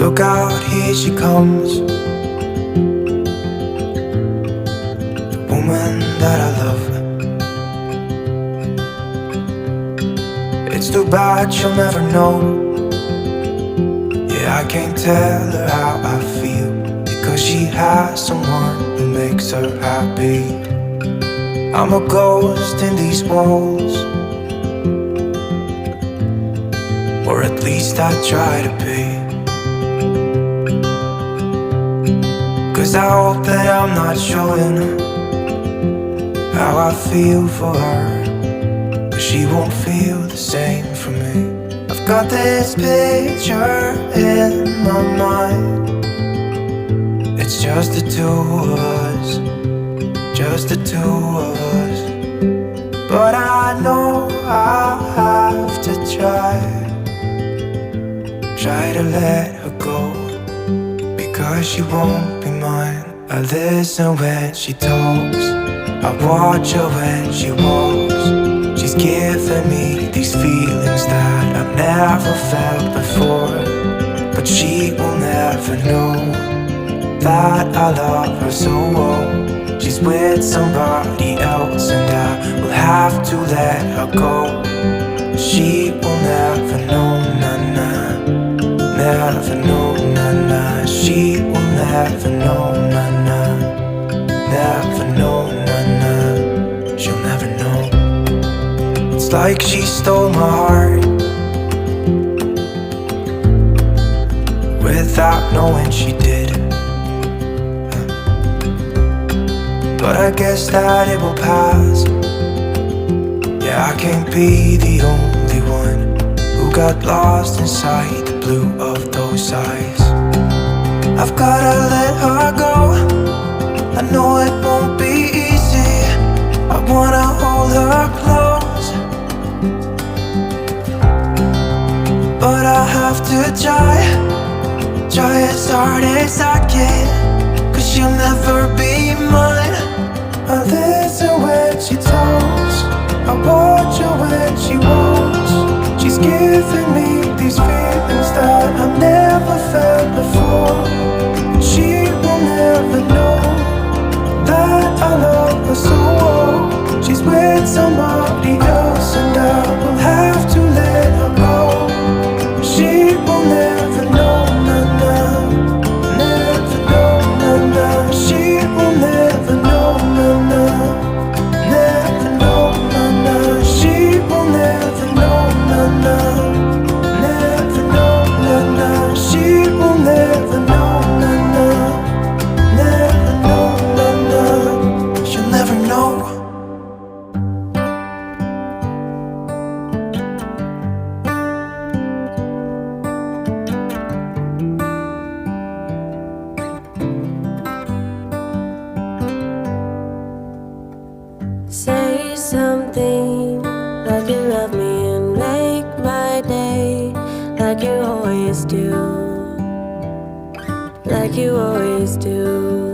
Look out, here she comes, the woman that I love. It's too bad she'll never know. Yeah, I can't tell her how I feel, because she has someone who makes her happy. I'm a ghost in these walls, or at least I try to be. 'Cause I hope that I'm not showing how I feel for her, but she won't feel the same for me. I've got this picture in my mind. It's just the two of us, just the two of us. But I know I have to try to let her go, because she won't be mine. I listen when she talks, I watch her when she walks. She's giving me these feelings that I've never felt before, but she will never know that I love her so well. She's with somebody else and I will have to let her go. She will never know, nah-nah, never know, nah-nah. She will never know, nah-nah, never know, nah-nah. She'll never know. It's like she stole my heart without knowing she did. But I guess that it will pass. Yeah, I can't be the only one who got lost inside the blue of those eyes. I've gotta let her go, I know it won't be easy. I wanna hold her close, but I have to try as hard as I can, 'cause she'll never be mine. I listen when she talks, I watch her when she walks. She's giving me these feelings that I've never felt before, and she will never know that I love her so well. She's with somebody else and I will have to let her go. She will never know, nah-nah, never know, nah-nah. She will never know, nah-nah, never know, nah-nah. She will never know, nah-nah, never know, nah-nah. She will never know, nah-nah, never know, nah-nah. She'll never know. Say something like you love me and make my day, like you always do, like you always do.